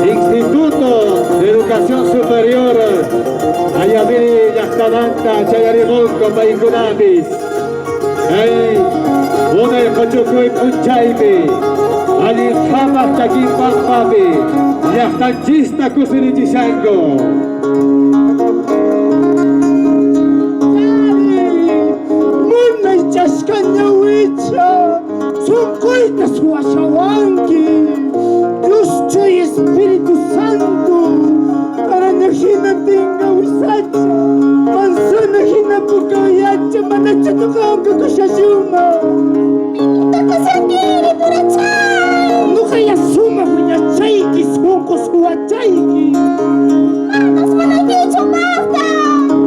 Instituto de Educación Superior Ayaviri Yastamanta Chayarimulco Paikunatis Une Kochukui Punchaibi Ali Hamas Chakin Pampabi Yastanchista Kusinichisango Sunkoita suashawanki Dios y Espíritu Santo para najina tinga wisacha mansana hina pukayacha manacha tukauka kushashuma takasakiri purachai nukaya suma punyachaiki sunko suachaiki manas manayicho marta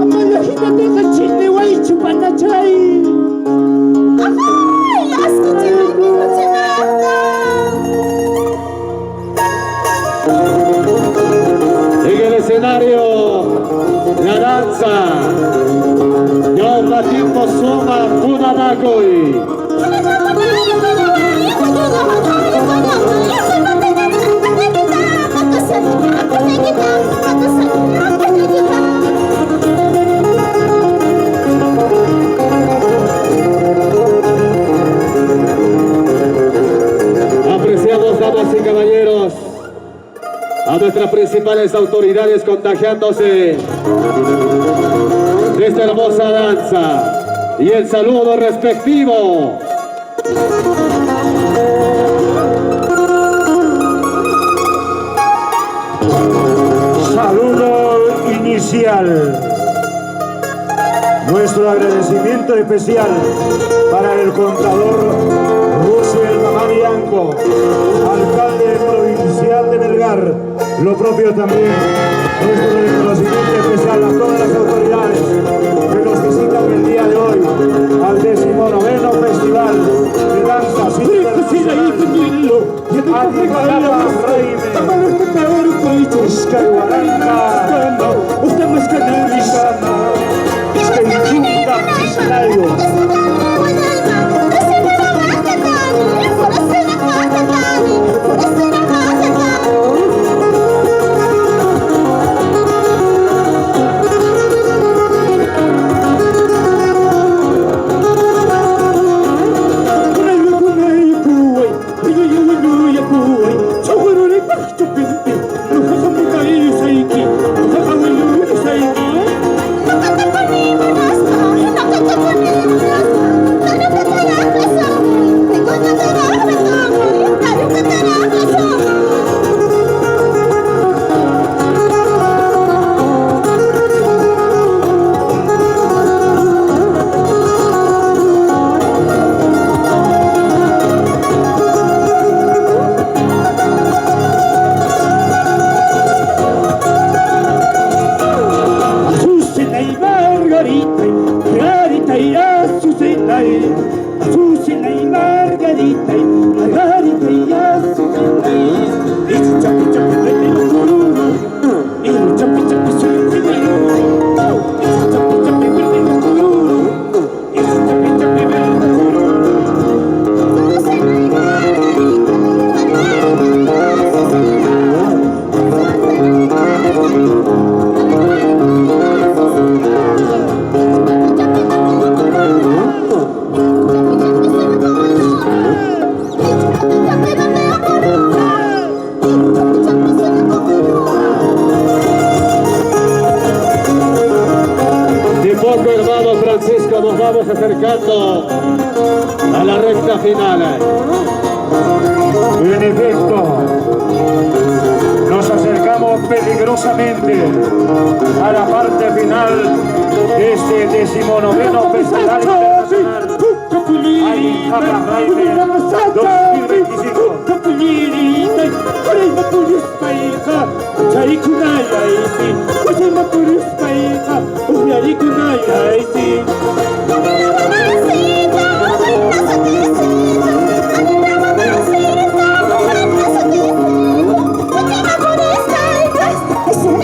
amalahina tinga chini waichu panachai en el escenario la danza Yopatimbo Soma Funanakoi apreciados damas y caballeros a nuestras principales autoridades contagiándose de esta hermosa danza y el saludo respectivo. Saludo inicial. Nuestro agradecimiento especial para el contador Russell Mamadianco, alcalde provincial de Melgar. Lo propio también, nuestro reconocimiento especial a todas las autoridades que nos visitan el día de hoy al 19º Festival de Danza Nos vamos acercando a la recta final. En efecto, nos acercamos peligrosamente a la parte final de este 19º Festival Internacional Alin Raime 2025. Es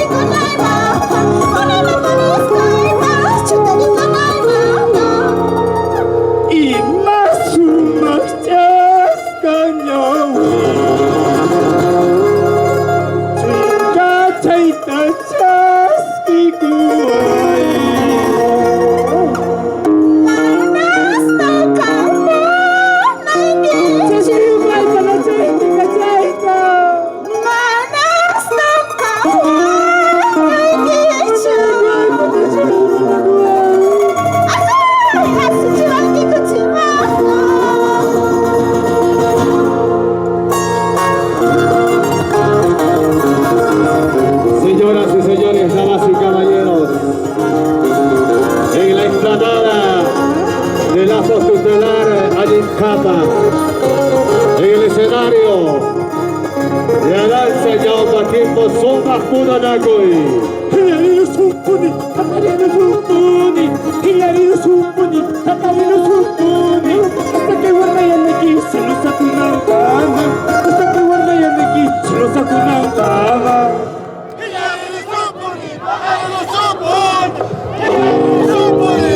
Tiempo Suma Munanakoi. Hilarino Supuni, Tatarino Supuni, Hilarino Supuni, Tatarino Supuni. Hasta que guardayan aquí, se lo sacunantaba. Hasta que guardayan aquí, se lo sacunantaba. Hilarino Supuni, Tatarino Supuni, Hilarino Supuni,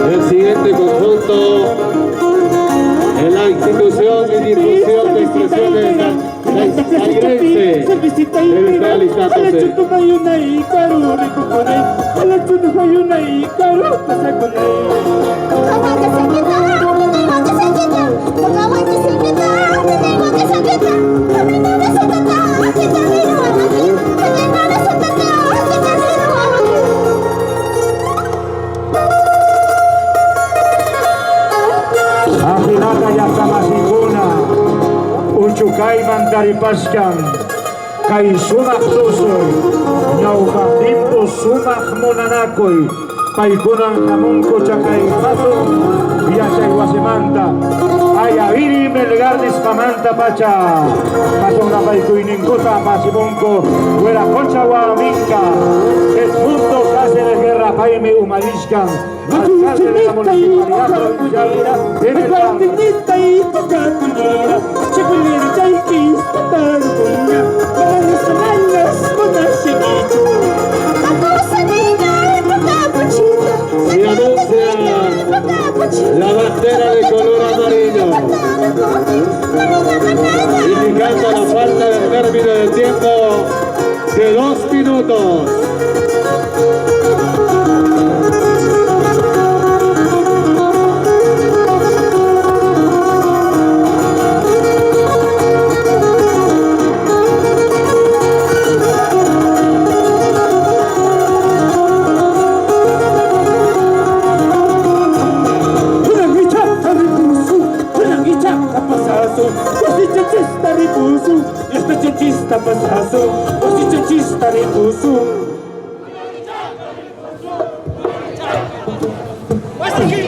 El siguiente conjunto es la institución y difusión de expresiones alegrense. Debe estar alistándose. Afinata ya Samasikuna, Uchukai Mantaripashkan, Kai Sumak Tusoy, Ñaupatimpo Sumak Munanakoi, Paikunan Hamunko Chakay Pato, Yachay Guasemanta, Ayaviri Melgardis Pamanta Pacha, Patonga Paikuininkota, Pasimonko, Huela Concha Guaminka, el mundo casi de guerra Jaime Humarishkan, alcalde de la municipalidad provincial de Melgar. Se anuncia la bandera de color amarillo, indicando la falta del término del tiempo de 2 minutos. Chista pasazo, chista ripusu. What's the key?